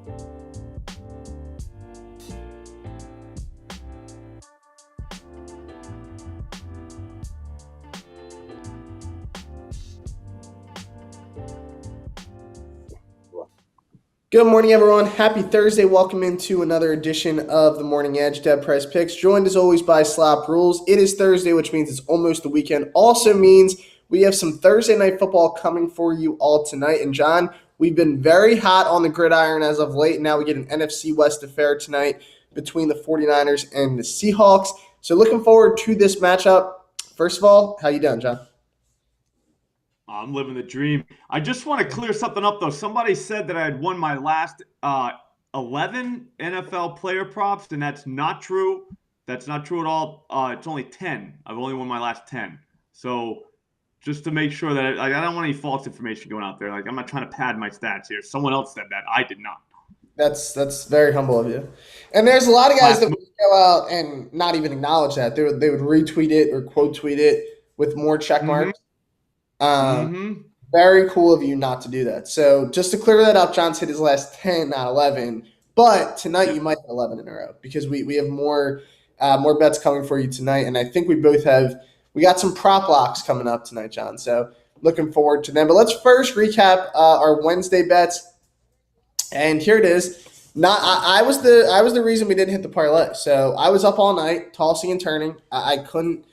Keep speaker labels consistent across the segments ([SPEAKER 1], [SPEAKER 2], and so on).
[SPEAKER 1] Good morning, everyone. Happy Thursday. Welcome into another edition of the Morning Edge, DeadPresPicks, joined as always by SlopRules. It is Thursday, which means it's almost the weekend. Also means we have some Thursday night football coming for you all tonight. And John, we've been very hot on the gridiron as of late. Now we get an NFC West affair tonight between the 49ers and the Seahawks. So looking forward to this matchup. First of all, how you doing, John?
[SPEAKER 2] I'm living the dream. I just want to clear something up, though. Somebody said that I had won my last 11 NFL player props, and that's not true. That's not true at all. It's only 10. I've only won my last 10. So just to make sure that I don't want any false information going out there. Like, I'm not trying to pad my stats here. Someone else said that. I did not.
[SPEAKER 1] That's very humble of you. And there's a lot of guys that would go out and not even acknowledge that. They would retweet it or quote tweet it with more check marks. Very cool of you not to do that. So just to clear that up, John's hit his last 10, not 11. But tonight you might hit 11 in a row because we have more bets coming for you tonight. And I think we got some prop locks coming up tonight, John. So looking forward to them. But let's first recap our Wednesday bets. And here it is. I was the reason we didn't hit the parlay. So I was up all night tossing and turning. I couldn't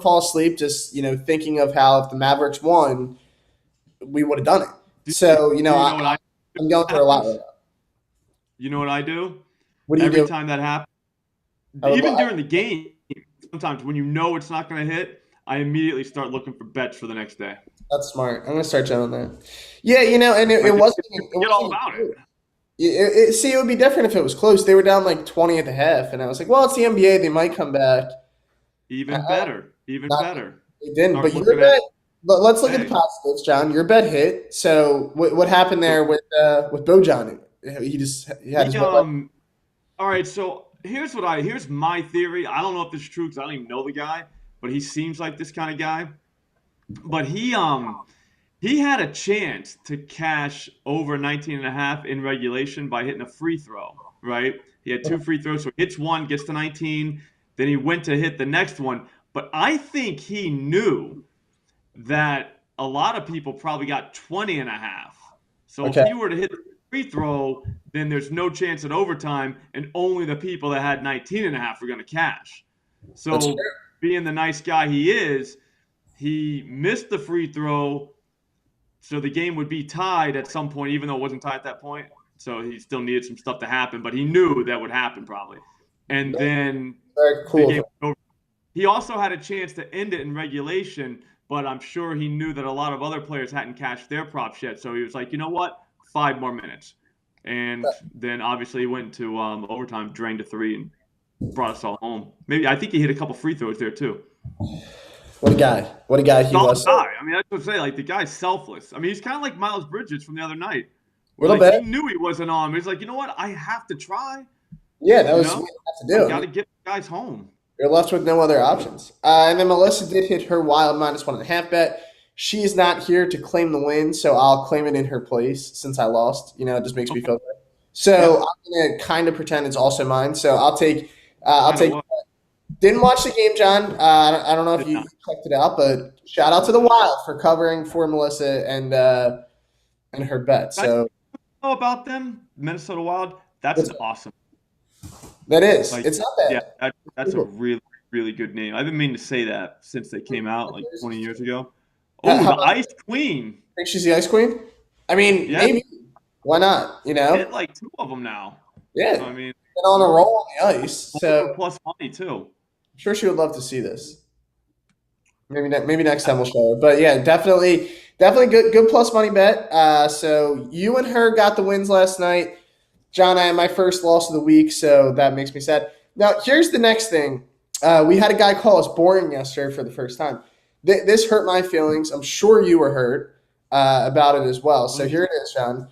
[SPEAKER 1] fall asleep just, thinking of how if the Mavericks won, we would have done it. So, I'm going through a lot right now.
[SPEAKER 2] You know what I do?
[SPEAKER 1] What do you do?
[SPEAKER 2] Every time that happens, even during the game, sometimes when you know it's not going to hit, I immediately start looking for bets for the next day.
[SPEAKER 1] That's smart. I'm going to start doing that. Yeah, and it wasn't –
[SPEAKER 2] Get all about it.
[SPEAKER 1] It would be different if it was close. They were down like 20 at the half, and I was like, well, it's the NBA. They might come back.
[SPEAKER 2] Even better. They
[SPEAKER 1] didn't. But your bet. Let's look at the positives, John. Your bet hit. So what happened there with Bojan? He had his
[SPEAKER 2] all right. So here's my theory. I don't know if this is true because I don't even know the guy, but he seems like this kind of guy. But he had a chance to cash over 19.5 in regulation by hitting a free throw. Right? He had 2 free throws, so he hits one, gets to 19. Then he went to hit the next one. But I think he knew that a lot of people probably got 20.5. So if he were to hit the free throw, then there's no chance at overtime, and only the people that had 19.5 are going to cash. So being the nice guy he is, he missed the free throw, so the game would be tied at some point, even though it wasn't tied at that point. So he still needed some stuff to happen, but he knew that would happen probably. And then
[SPEAKER 1] very cool.
[SPEAKER 2] The game was over. He also had a chance to end it in regulation, but I'm sure he knew that a lot of other players hadn't cashed their props yet. So he was like, you know what, 5 more minutes. And then obviously he went to overtime, drained a 3, and brought us all home. I think he hit a couple free throws there too.
[SPEAKER 1] What a guy he was.
[SPEAKER 2] I mean, that's what I'm saying. Like, the guy's selfless. I mean, he's kind of like Miles Bridges from the other night.
[SPEAKER 1] A little bit.
[SPEAKER 2] He knew he wasn't on. He's like, you know what, I have to try.
[SPEAKER 1] Yeah, that was what you have to do.
[SPEAKER 2] I got to get the guys home.
[SPEAKER 1] You're left with no other options. And then Melissa did hit her wild -1.5 bet. She is not here to claim the win, so I'll claim it in her place since I lost. It just makes me feel good. So I'm going to kind of pretend it's also mine. So I'll take didn't watch the game, John. I don't know if you checked it out, but shout out to the Wild for covering for Melissa and her bet. So
[SPEAKER 2] know about them, Minnesota Wild? That's awesome.
[SPEAKER 1] That is. It's not bad.
[SPEAKER 2] Yeah, that's a really, really good name. I've been meaning to say that since they came out like 20 years ago. Oh, the Ice Queen.
[SPEAKER 1] Think she's the Ice Queen? I mean, maybe. Why not?
[SPEAKER 2] Hit like 2 of them now.
[SPEAKER 1] Yeah.
[SPEAKER 2] So, I mean,
[SPEAKER 1] been on a roll on the ice. So
[SPEAKER 2] plus money too.
[SPEAKER 1] I'm sure she would love to see this. Maybe next time we'll show her. But yeah, definitely good plus money bet. So you and her got the wins last night. John, I had my first loss of the week, so that makes me sad. Now, here's the next thing. We had a guy call us boring yesterday for the first time. This hurt my feelings. I'm sure you were hurt about it as well. So here it is, John.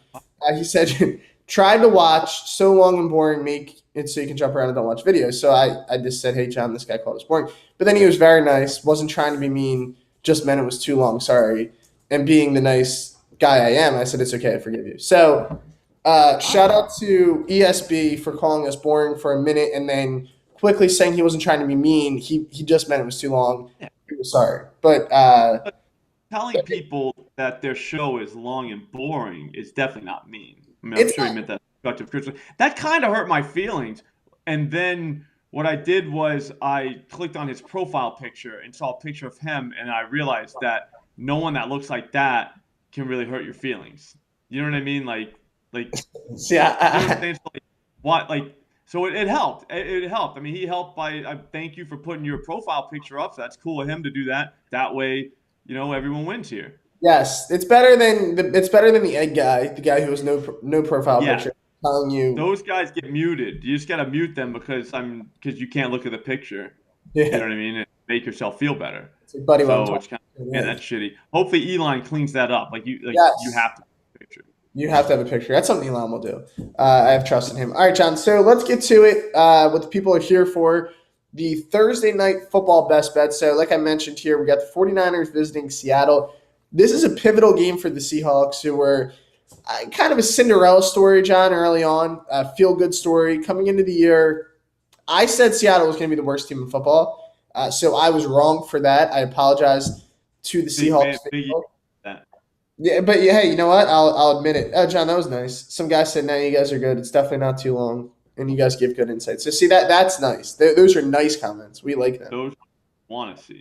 [SPEAKER 1] He said, tried to watch so long and boring, make it so you can jump around and don't watch videos. So I just said, hey, John, this guy called us boring. But then he was very nice, wasn't trying to be mean, just meant it was too long, sorry. And being the nice guy I am, I said, it's okay, I forgive you. So Shout out to ESB for calling us boring for a minute and then quickly saying he wasn't trying to be mean. He just meant it was too long.
[SPEAKER 2] Yeah.
[SPEAKER 1] He was sorry, but
[SPEAKER 2] Telling people that their show is long and boring is definitely not mean. I mean, I'm
[SPEAKER 1] it's
[SPEAKER 2] sure he meant that constructive criticism. That kind of hurt my feelings. And then what I did was I clicked on his profile picture and saw a picture of him, and I realized that no one that looks like that can really hurt your feelings. You know what I mean? Like
[SPEAKER 1] see,
[SPEAKER 2] you know what I'm saying? So like, what like so it helped. It helped. I mean, he helped by I thank you for putting your profile picture up. So that's cool of him to do that. That way, everyone wins here.
[SPEAKER 1] yes, it's better than the egg guy, the guy who has no profile
[SPEAKER 2] Yeah,
[SPEAKER 1] picture, telling you,
[SPEAKER 2] those guys get muted. You just gotta mute them because you can't look at the picture. You know
[SPEAKER 1] yeah,
[SPEAKER 2] what I mean? And make yourself feel better.
[SPEAKER 1] it's like, buddy, what I'm
[SPEAKER 2] So
[SPEAKER 1] talking
[SPEAKER 2] it's kind of
[SPEAKER 1] to.
[SPEAKER 2] yeah, that's shitty. Hopefully, Elon cleans that up. You
[SPEAKER 1] Yes,
[SPEAKER 2] have to picture.
[SPEAKER 1] you have to have a picture. That's something Elon will do. I have trust in him. All right, John. So let's get to it. What the people are here for. The Thursday night football best bet. So, like I mentioned here, we got the 49ers visiting Seattle. This is a pivotal game for the Seahawks, who were kind of a Cinderella story, John, early on. A feel good story. Coming into the year, I said Seattle was going to be the worst team in football. So I was wrong for that. I apologize to the
[SPEAKER 2] Big
[SPEAKER 1] Seahawks
[SPEAKER 2] man, big that.
[SPEAKER 1] yeah, but yeah, hey, you know what? I'll admit it. Oh, John, that was nice. Some guy said, "No, you guys are good. It's definitely not too long," and you guys give good insight. So see that's nice. Those are nice comments. We like them.
[SPEAKER 2] Those want to see,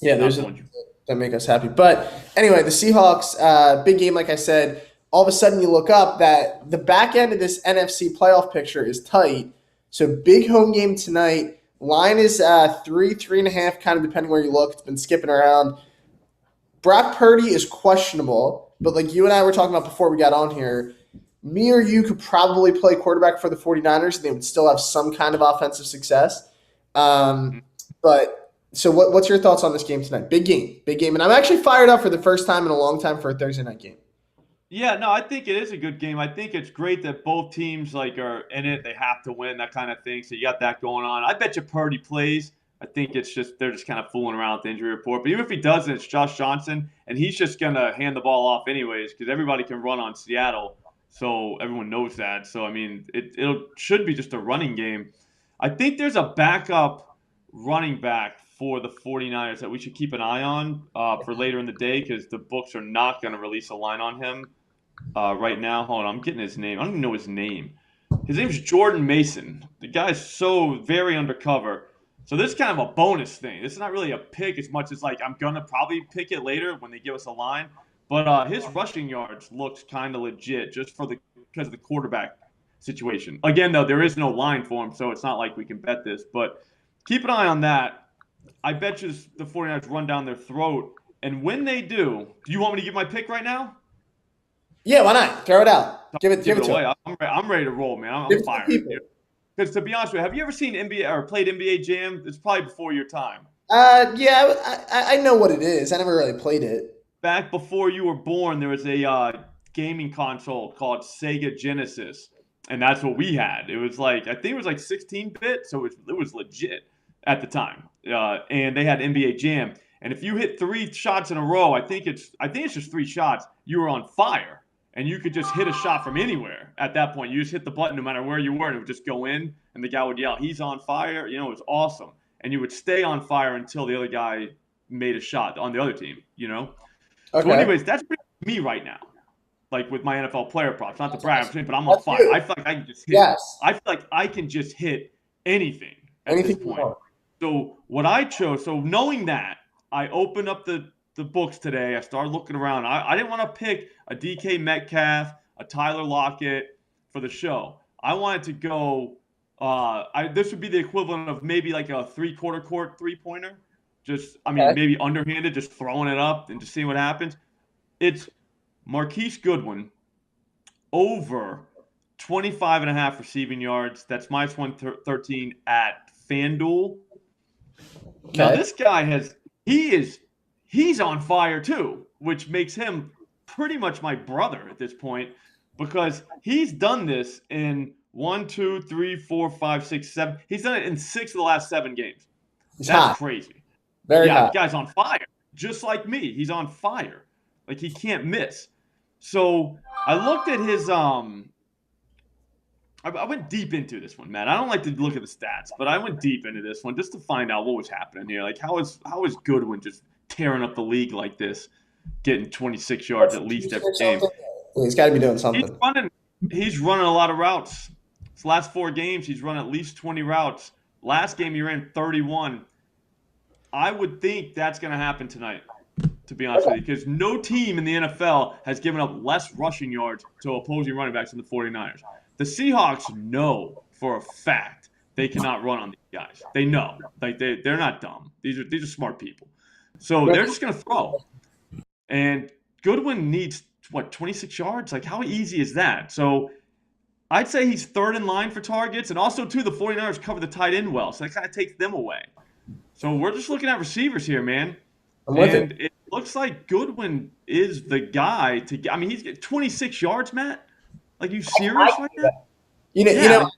[SPEAKER 1] Yeah,
[SPEAKER 2] not
[SPEAKER 1] those
[SPEAKER 2] the
[SPEAKER 1] are
[SPEAKER 2] ones you.
[SPEAKER 1] that make us happy. But anyway, the Seahawks, big game, like I said. All of a sudden, you look up that the back end of this NFC playoff picture is tight. So big home game tonight. Line is 3.5, kind of depending where you look. It's been skipping around. Brock Purdy is questionable, but like you and I were talking about before we got on here, me or you could probably play quarterback for the 49ers and they would still have some kind of offensive success. Um, but so what's your thoughts on this game tonight? Big game, big game. And I'm actually fired up for the first time in a long time for a Thursday night game.
[SPEAKER 2] Yeah, no, I think it is a good game. I think it's great that both teams are in it. They have to win, that kind of thing. So you got that going on. I bet you Purdy plays. I think they're just kind of fooling around with the injury report. But even if he doesn't, it's Josh Johnson, and he's just gonna hand the ball off anyways because everybody can run on Seattle. So everyone knows that. So I mean, it should be just a running game. I think there's a backup running back for the 49ers that we should keep an eye on for later in the day because the books are not going to release a line on him right now. Hold on, I'm getting his name. I don't even know his name. His name's Jordan Mason. The guy's so very undercover. So this is kind of a bonus thing. This is not really a pick as much as like I'm gonna probably pick it later when they give us a line. But his rushing yards looks kind of legit just because of the quarterback situation. Again, though, there is no line for him, so it's not like we can bet this. But keep an eye on that. I bet you the 49ers run down their throat. And when they do you want me to give my pick right now?
[SPEAKER 1] Yeah, why not? Throw it out. Give it to
[SPEAKER 2] away.
[SPEAKER 1] him.
[SPEAKER 2] I'm ready to roll, man.
[SPEAKER 1] Give
[SPEAKER 2] I'm
[SPEAKER 1] it to the
[SPEAKER 2] fired.
[SPEAKER 1] people.
[SPEAKER 2] Because to be honest with you, have you ever seen NBA or played NBA Jam? It's probably before your time.
[SPEAKER 1] Yeah, I know what it is. I never really played it.
[SPEAKER 2] Back before you were born, there was a gaming console called Sega Genesis, and that's what we had. It was like I think it was like 16-bit, so it was legit at the time. And they had NBA Jam, and if you hit 3 shots in a row, I think it's just 3 shots. You were on fire. And you could just hit a shot from anywhere at that point. You just hit the button no matter where you were, and it would just go in, and the guy would yell, "He's on fire." It was awesome. And you would stay on fire until the other guy made a shot on the other team. So
[SPEAKER 1] Okay.
[SPEAKER 2] anyways, that's pretty much me right now. Like with my NFL player props. Not the brag, but I'm on fire. I feel like I can just hit.
[SPEAKER 1] Yes.
[SPEAKER 2] I feel like I can just hit anything at
[SPEAKER 1] Anything
[SPEAKER 2] this
[SPEAKER 1] you
[SPEAKER 2] point.
[SPEAKER 1] want.
[SPEAKER 2] So what I chose, so knowing that, I opened up the books today. I started looking around. I didn't want to pick a DK Metcalf, a Tyler Lockett for the show. I wanted to go. This would be the equivalent of maybe like a 3/4 court 3-pointer.
[SPEAKER 1] Okay.
[SPEAKER 2] Maybe underhanded, just throwing it up and just seeing what happens. It's Marquise Goodwin over 25.5 receiving yards. That's minus 113 at FanDuel. Now
[SPEAKER 1] Okay.
[SPEAKER 2] this guy he's on fire too, which makes him pretty much my brother at this point because he's done this in 1, 2, 3, 4, 5, 6, 7. He's done it in 6 of the last 7 games.
[SPEAKER 1] He's
[SPEAKER 2] That's
[SPEAKER 1] hot.
[SPEAKER 2] crazy.
[SPEAKER 1] Very
[SPEAKER 2] Yeah, the
[SPEAKER 1] hot.
[SPEAKER 2] guy's on fire, just like me. He's on fire, like he can't miss. So I looked at his I went deep into this one, Matt. I don't like to look at the stats, but I went deep into this one just to find out what was happening here. Like, how is Goodwin just tearing up the league like this, getting 26 yards at least every game?
[SPEAKER 1] Yeah, he's got to be doing something.
[SPEAKER 2] He's running a lot of routes. His last 4 games, he's run at least 20 routes. Last game, he ran 31. I would think that's going to happen tonight, to be honest with you, because no team in the NFL has given up less rushing yards to opposing running backs than the 49ers. The Seahawks know for a fact they cannot run on these guys. They know. Like they're not dumb. These are smart people. So they're just going to throw. And Goodwin needs, 26 yards? Like, how easy is that? So I'd say he's third in line for targets. And also, too, the 49ers cover the tight end well. So that kind of takes them away. So we're just looking at receivers here, man. And it looks like Goodwin is the guy to get. I mean, he's getting 26 yards, Matt. Like, you serious right now?
[SPEAKER 1] You know,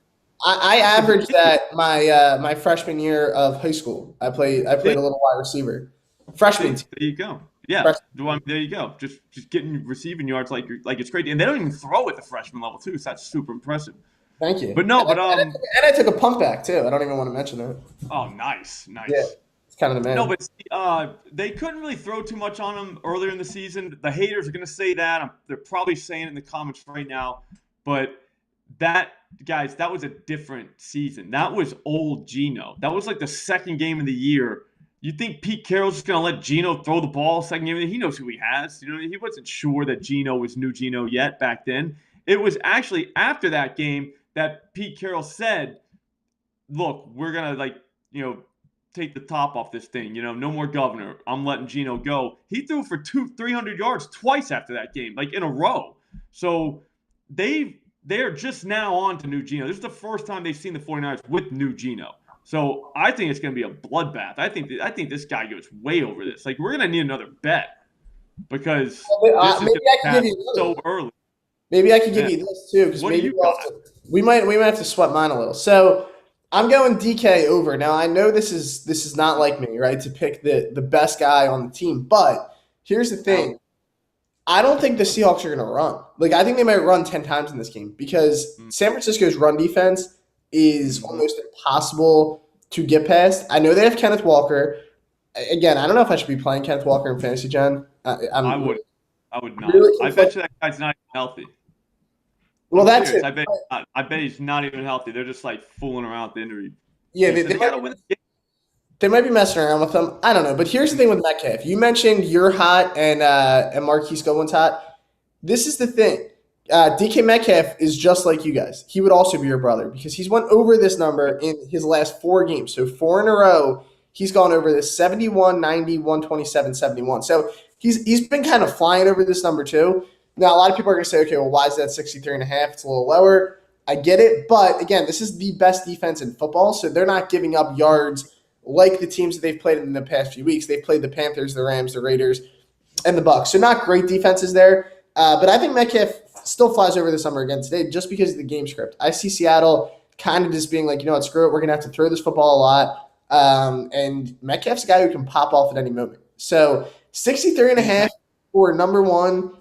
[SPEAKER 1] I averaged that my freshman year of high school. I played a little wide receiver. Freshman team.
[SPEAKER 2] There you go. Yeah, there you go. Just getting receiving yards like it's crazy, and they don't even throw at the freshman level too. So that's super impressive.
[SPEAKER 1] Thank you.
[SPEAKER 2] But no,
[SPEAKER 1] and I took a pump back too. I don't even want to mention that.
[SPEAKER 2] Oh, nice.
[SPEAKER 1] Yeah, it's kind of the man.
[SPEAKER 2] No, but they couldn't really throw too much on him earlier in the season. The haters are going to say that. They're probably saying it in the comments right now. But that was a different season. That was old Geno. That was like the second game of the year. You think Pete Carroll's just going to let Geno throw the ball second game? He knows who he has. You know, he wasn't sure that Geno was new Geno yet back then. It was actually after that game that Pete Carroll said, look, we're going to, take the top off this thing. No more governor. I'm letting Geno go. He threw for 300 yards twice after that game, like in a row. So they're just now on to new Geno. This is the first time they've seen the 49ers with new Geno. So I think it's going to be a bloodbath. I think this guy goes way over this. Like, we're going to need another bet because this is going to happen so early.
[SPEAKER 1] Maybe I could give you this too, because maybe we might have to sweat mine a little. So I'm going DK over. Now I know this is not like me, right? To pick the best guy on the team, but here's the thing. I don't think the Seahawks are going to run. Like, I think they might run 10 times in this game because San Francisco's run defense is almost impossible to get past. I know they have Kenneth Walker. Again, I don't know if I should be playing Kenneth Walker in fantasy, Jen.
[SPEAKER 2] I would not. Really, I bet you that guy's not even healthy.
[SPEAKER 1] Well, that's
[SPEAKER 2] it. I bet he's not even healthy. They're just like fooling around with the injury.
[SPEAKER 1] Yeah, they might be messing around with him. I don't know. But here's the thing with Metcalf. You mentioned you're hot and Marquise Goodwin's hot. This is the thing. DK Metcalf is just like you guys. He would also be your brother because he's went over this number in his last 4 games. So 4 in a row, he's gone over this 71, 90, 127, 71. So he's been kind of flying over this number too. Now, a lot of people are going to say, okay, well, why is that 63.5? It's a little lower. I get it. But again, this is the best defense in football. So they're not giving up yards like the teams that they've played in the past few weeks. They've played the Panthers, the Rams, the Raiders, and the Bucs. So not great defenses there. But I think Metcalf still flies over this number again today just because of the game script. I see Seattle kind of just being like, you know what, screw it. We're going to have to throw this football a lot. And Metcalf's a guy who can pop off at any moment. So 63.5 for number 1.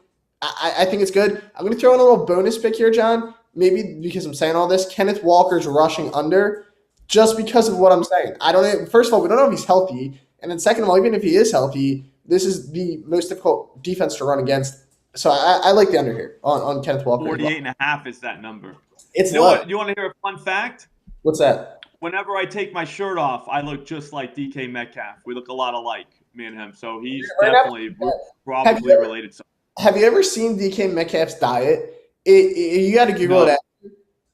[SPEAKER 1] I think it's good. I'm going to throw in a little bonus pick here, John. Maybe because I'm saying all this. Kenneth Walker's rushing under just because of what I'm saying. I don't know. First of all, we don't know if he's healthy. And then second of all, even if he is healthy, this is the most difficult defense to run against. So I like the under here on Kenneth Walker.
[SPEAKER 2] 48.5 is that number.
[SPEAKER 1] It's low.
[SPEAKER 2] You want to hear a fun fact?
[SPEAKER 1] What's that?
[SPEAKER 2] Whenever I take my shirt off, I look just like DK Metcalf. We look a lot alike, me and him. So he's definitely probably related.
[SPEAKER 1] Have you ever seen DK Metcalf's diet? You got to Google it.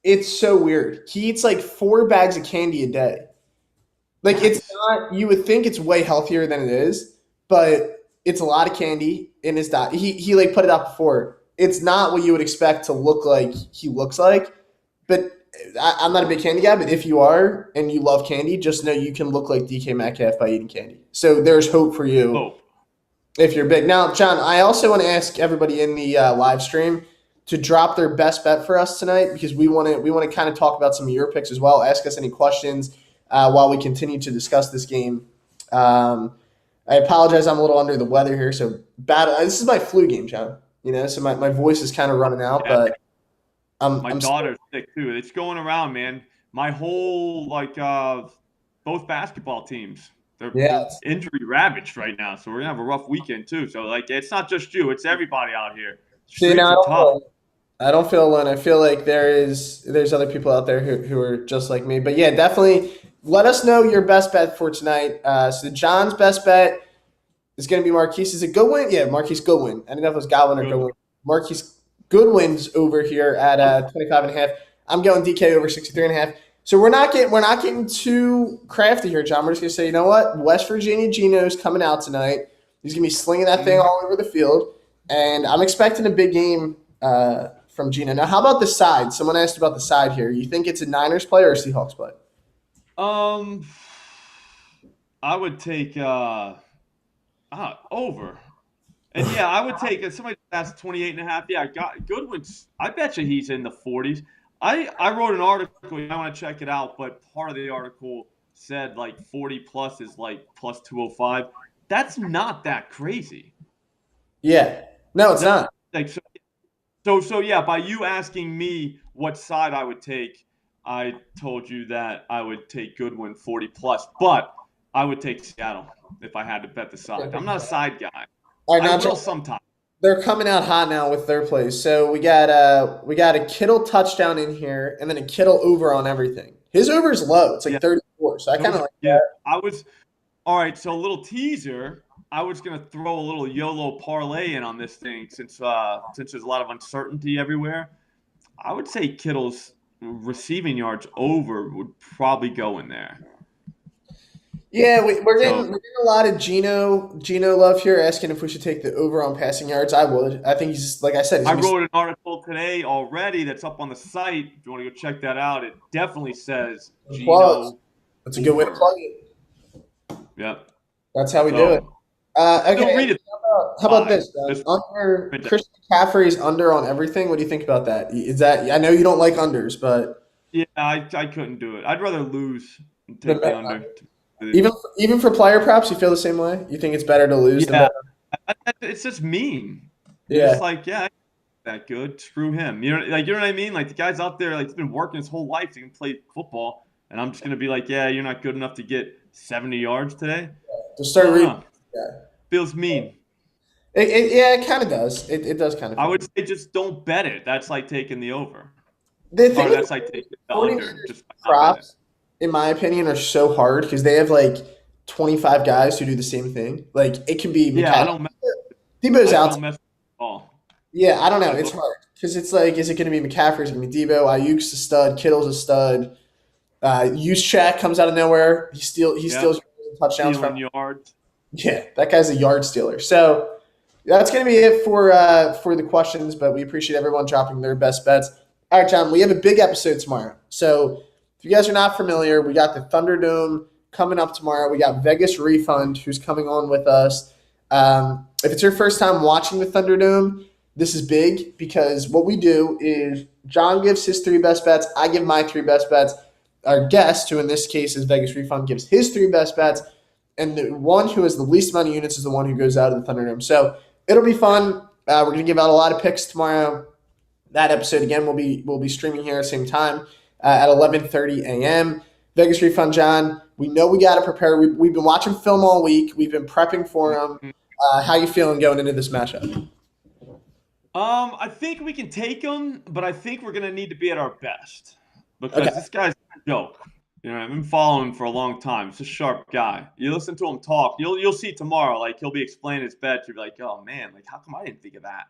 [SPEAKER 1] It's so weird. He eats like 4 bags of candy a day. Like, it's not – you would think it's way healthier than it is, but – it's a lot of candy in his diet. He like put it up before. It's not what you would expect to look like he looks like. But I'm not a big candy guy, but if you are and you love candy, just know you can look like DK Metcalf by eating candy. So there's hope for you if you're big. Now, John, I also want to ask everybody in the live stream to drop their best bet for us tonight because we want to kind of talk about some of your picks as well. Ask us any questions while we continue to discuss this game. I apologize. I'm a little under the weather here. So this is my flu game, John. So my voice is kind of running out. But
[SPEAKER 2] My
[SPEAKER 1] I'm
[SPEAKER 2] daughter's sick too. It's going around, man. My whole both basketball teams, they're
[SPEAKER 1] yeah.
[SPEAKER 2] injury ravaged right now. So we're gonna have a rough weekend too. So like, it's not just you; it's everybody out here.
[SPEAKER 1] See, now
[SPEAKER 2] Streets are tough.
[SPEAKER 1] I don't feel alone. I feel like there's other people out there who are just like me. But yeah, definitely let us know your best bet for tonight. So John's best bet is going to be Marquise. Is it Goodwin? Yeah, Marquise Goodwin. I didn't know if it was Godwin or
[SPEAKER 2] Good.
[SPEAKER 1] Goodwin. Marquise Goodwin's over here at 25.5. I'm going DK over 63.5. So we're not getting too crafty here, John. We're just gonna say, you know what? West Virginia Geno's coming out tonight. He's gonna be slinging that thing all over the field, and I'm expecting a big game from Geno. Now, how about the side? Someone asked about the side here. You think it's a Niners play or a Seahawks play?
[SPEAKER 2] Um, I would take over. And yeah, I would take if somebody asked 28.5. Yeah, got Goodwin's. I bet you he's in the 40s. I wrote an article. I want to check it out, but part of the article said like 40 plus is like plus 205. That's not that crazy.
[SPEAKER 1] Yeah. No, it's not.
[SPEAKER 2] Like so yeah. By you asking me what side I would take, I told you that I would take Goodwin 40 plus, but I would take Seattle if I had to bet the side. I'm not a side guy.
[SPEAKER 1] All right,
[SPEAKER 2] I
[SPEAKER 1] now
[SPEAKER 2] will
[SPEAKER 1] John,
[SPEAKER 2] sometimes.
[SPEAKER 1] they're coming out hot now with their plays. So we got a Kittle touchdown in here, and then a Kittle over on everything. His over is low. It's like
[SPEAKER 2] Yeah.
[SPEAKER 1] 34. So I kind of like
[SPEAKER 2] Yeah,
[SPEAKER 1] that.
[SPEAKER 2] I was all right. So a little teaser. I was gonna throw a little YOLO parlay in on this thing since there's a lot of uncertainty everywhere. I would say Kittle's receiving yards over would probably go in there.
[SPEAKER 1] Yeah,
[SPEAKER 2] So
[SPEAKER 1] we're getting a lot of Geno love here, asking if we should take the over on passing yards. I would. I think he's like I said. He's
[SPEAKER 2] I
[SPEAKER 1] gonna be
[SPEAKER 2] wrote an article today already that's up on the site. If you want to go check that out, it definitely says
[SPEAKER 1] plugs.
[SPEAKER 2] Geno
[SPEAKER 1] That's a good way to
[SPEAKER 2] over.
[SPEAKER 1] plug it.
[SPEAKER 2] Yep.
[SPEAKER 1] That's how we do it.
[SPEAKER 2] So still
[SPEAKER 1] Okay.
[SPEAKER 2] read it
[SPEAKER 1] How about
[SPEAKER 2] live.
[SPEAKER 1] this?
[SPEAKER 2] Just
[SPEAKER 1] Under Christian McCaffrey's under on everything. What do you think about that? Is that I know you don't like unders, but
[SPEAKER 2] yeah, I couldn't do it. I'd rather lose and take the
[SPEAKER 1] the,
[SPEAKER 2] under.
[SPEAKER 1] even for player props, you feel the same way. You think it's better to lose than
[SPEAKER 2] Yeah,
[SPEAKER 1] bet?
[SPEAKER 2] it's just mean. You're just
[SPEAKER 1] Yeah.
[SPEAKER 2] like, yeah, that good. Screw him. You know what I mean? Like the guy's out there, like he's been working his whole life to play football, and I'm just gonna be like, yeah, you're not good enough to get 70 yards today.
[SPEAKER 1] Just
[SPEAKER 2] I
[SPEAKER 1] start
[SPEAKER 2] don't
[SPEAKER 1] reading.
[SPEAKER 2] know.
[SPEAKER 1] Yeah.
[SPEAKER 2] Feels mean.
[SPEAKER 1] Yeah, it kind of does. It does kind of.
[SPEAKER 2] I would say just don't bet it. That's like taking the over,
[SPEAKER 1] The thing
[SPEAKER 2] or
[SPEAKER 1] with
[SPEAKER 2] that's like taking the
[SPEAKER 1] 49ers
[SPEAKER 2] under. Just not bet it.
[SPEAKER 1] props, in my opinion, are so hard because they have like 25 guys who do the same thing. Like it can be
[SPEAKER 2] Yeah,
[SPEAKER 1] McCaffrey. Debo's
[SPEAKER 2] I
[SPEAKER 1] out.
[SPEAKER 2] don't mess with it at all.
[SPEAKER 1] Yeah, I don't know.
[SPEAKER 2] I
[SPEAKER 1] It's
[SPEAKER 2] look,
[SPEAKER 1] hard because it's like, is it going to be McCaffrey? Is it going to be Debo? Ayuk's a stud. Kittle's a stud. Juszczyk comes out of nowhere. He
[SPEAKER 2] yeah,
[SPEAKER 1] steals touchdowns from.
[SPEAKER 2] stealing yards.
[SPEAKER 1] Yeah, that guy's a yard stealer. So that's going to be it for the questions. But we appreciate everyone dropping their best bets. All right, John, we have a big episode tomorrow. So if you guys are not familiar, we got the Thunderdome coming up tomorrow. We got Vegas Refund, who's coming on with us. If it's your first time watching the Thunderdome, this is big because what we do is John gives his three best bets. I give my three best bets. Our guest, who in this case is Vegas Refund, gives his three best bets. And the one who has the least amount of units is the one who goes out of the Thunderdome. So it'll be fun. We're going to give out a lot of picks tomorrow. That episode, again, will be streaming here at the same time at 11:30 a.m. Vegas Refund, John. We know we got to prepare. We've been watching film all week. We've been prepping for them. How you feeling going into this matchup?
[SPEAKER 2] I think we can take them, but I think we're gonna need to be at our best because this guy's a joke. You know, I've been following him for a long time. He's a sharp guy. You listen to him talk, you'll see tomorrow. Like he'll be explaining his bet. You'll be like, oh man, like how come I didn't think of that?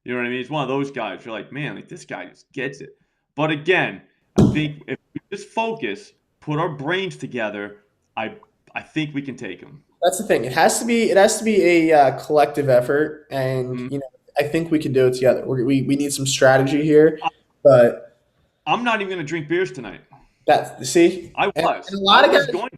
[SPEAKER 2] You know what I mean? He's one of those guys. You're like, man, like this guy just gets it. But again, I think if we just focus, put our brains together, I think we can take him.
[SPEAKER 1] That's the thing. It has to be a collective effort, and I think we can do it together. We need some strategy here, but
[SPEAKER 2] I'm not even going to drink beers tonight.
[SPEAKER 1] See,
[SPEAKER 2] I was.
[SPEAKER 1] And a lot of guys
[SPEAKER 2] going.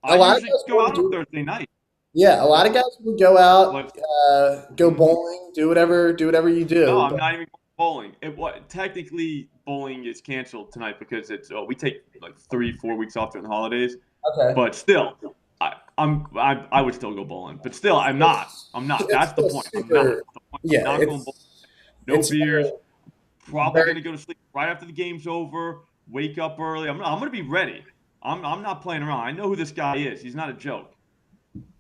[SPEAKER 1] A lot of
[SPEAKER 2] usually
[SPEAKER 1] guys
[SPEAKER 2] go out
[SPEAKER 1] do
[SPEAKER 2] on Thursday night.
[SPEAKER 1] Yeah, a lot of guys would go out,
[SPEAKER 2] But
[SPEAKER 1] go bowling, do whatever you do.
[SPEAKER 2] no, I'm not even going bowling. Technically, bowling is canceled tonight because it's we take like 3-4 weeks off during the holidays.
[SPEAKER 1] Okay.
[SPEAKER 2] But still, I would still go bowling. But still, I'm not. That's the point. I'm not. The point.
[SPEAKER 1] Yeah,
[SPEAKER 2] I'm not going bowling. No beers. probably going to go to sleep right after the game's over, wake up early. I'm going to be ready. I'm not playing around. I know who this guy is. He's not a joke.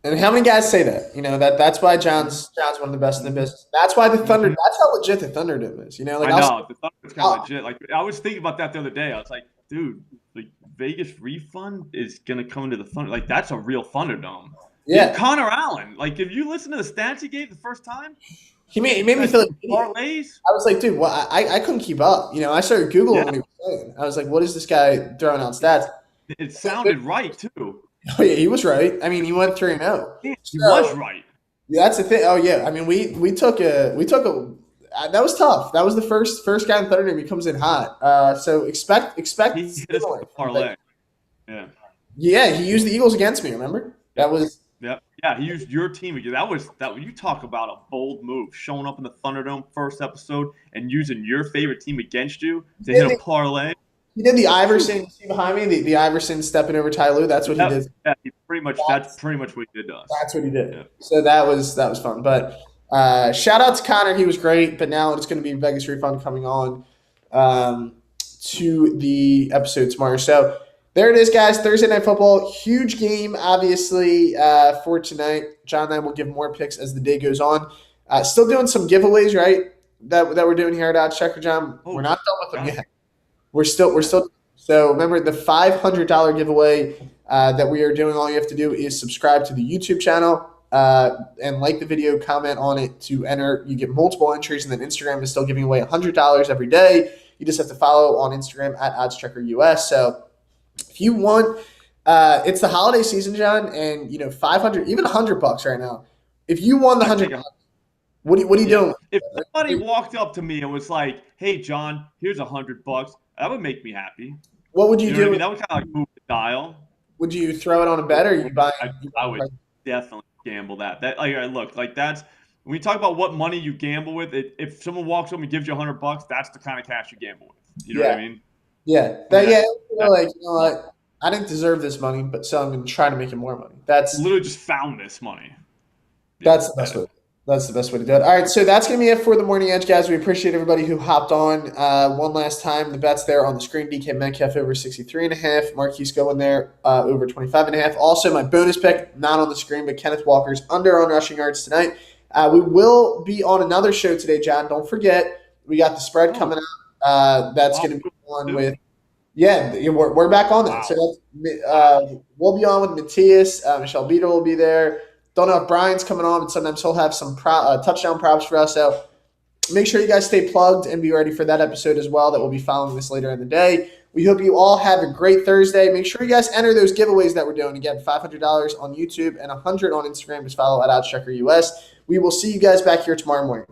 [SPEAKER 1] And how many guys say that? That's why John's one of the best in the business. That's why the Thunder. That's how legit the Thunderdome is. Like
[SPEAKER 2] I know the Thunderdome's kind of legit. Like I was thinking about that the other day. I was like, dude, like Vegas refund is gonna come into the Thunder. Like that's a real Thunderdome.
[SPEAKER 1] Yeah,
[SPEAKER 2] Connor Allen. Like if you listen to the stats he gave the first time,
[SPEAKER 1] he made me feel like
[SPEAKER 2] parlays.
[SPEAKER 1] I was like, dude, well, I couldn't keep up. I started Googling what he was saying. I was like, what is this guy throwing out stats?
[SPEAKER 2] It sounded right too.
[SPEAKER 1] Oh yeah, he was right. I mean, he went 3-0.
[SPEAKER 2] He was right.
[SPEAKER 1] Yeah, that's the thing. Oh yeah, I mean, we took a that was tough. That was the first guy in Thunderdome. He comes in hot. So expect.
[SPEAKER 2] He hit us with a parlay. Yeah.
[SPEAKER 1] Yeah, he used the Eagles against me. Remember? That was.
[SPEAKER 2] Yep. Yeah, he used your team again. That. You talk about a bold move, showing up in the Thunderdome first episode and using your favorite team against you to hit a parlay.
[SPEAKER 1] He did the Iverson. You see behind me, the Iverson stepping over Ty Lue. That's what he did.
[SPEAKER 2] Yeah, that's pretty much what he did to us.
[SPEAKER 1] That's what he did. Yeah. So that was fun. But shout out to Connor. He was great. But now it's going to be Vegas refund coming on to the episode tomorrow. So there it is, guys. Thursday Night Football. Huge game, obviously, for tonight. John and I will give more picks as the day goes on. Still doing some giveaways, right? That we're doing here at OddsChecker, John. We're not done with them yet. We're still. So remember the $500 giveaway that we are doing. All you have to do is subscribe to the YouTube channel and like the video, comment on it to enter. You get multiple entries, and then Instagram is still giving away $100 every day. You just have to follow on Instagram at OddsCheckerUS. So if you want, it's the holiday season, John, and $500, even $100 right now. If you won the $100, what are you doing?
[SPEAKER 2] If somebody walked up to me and was like, "Hey, John, here's $100," that would make me happy.
[SPEAKER 1] What would you do?
[SPEAKER 2] What I mean? That would kind of like move the dial.
[SPEAKER 1] Would you throw it on a bet, or you buy?
[SPEAKER 2] I would definitely gamble that. That's when we talk about what money you gamble with. If someone walks up and gives you $100, that's the kind of cash you gamble with. You know what I mean?
[SPEAKER 1] Yeah. You know what? I didn't deserve this money, but so I'm going to try to make it more money. That's
[SPEAKER 2] literally just found this money.
[SPEAKER 1] That's the best way. That's the best way to do it. All right, so that's going to be it for the Morning Edge, guys. We appreciate everybody who hopped on one last time. The bet's there on the screen. DK Metcalf over 63.5. Marquise going there over 25.5. Also, my bonus pick, not on the screen, but Kenneth Walker's under on rushing yards tonight. We will be on another show today, John. Don't forget, we got the spread coming out. That's going to be on with – yeah, we're back on that. So we'll be on with Matthias. Michelle Beadle will be there. Don't know if Brian's coming on, but sometimes he'll have some touchdown props for us. So make sure you guys stay plugged and be ready for that episode as well that will be following this later in the day. We hope you all have a great Thursday. Make sure you guys enter those giveaways that we're doing. Again, $500 on YouTube and $100 on Instagram. Just follow at OddsCheckerUS. We will see you guys back here tomorrow morning.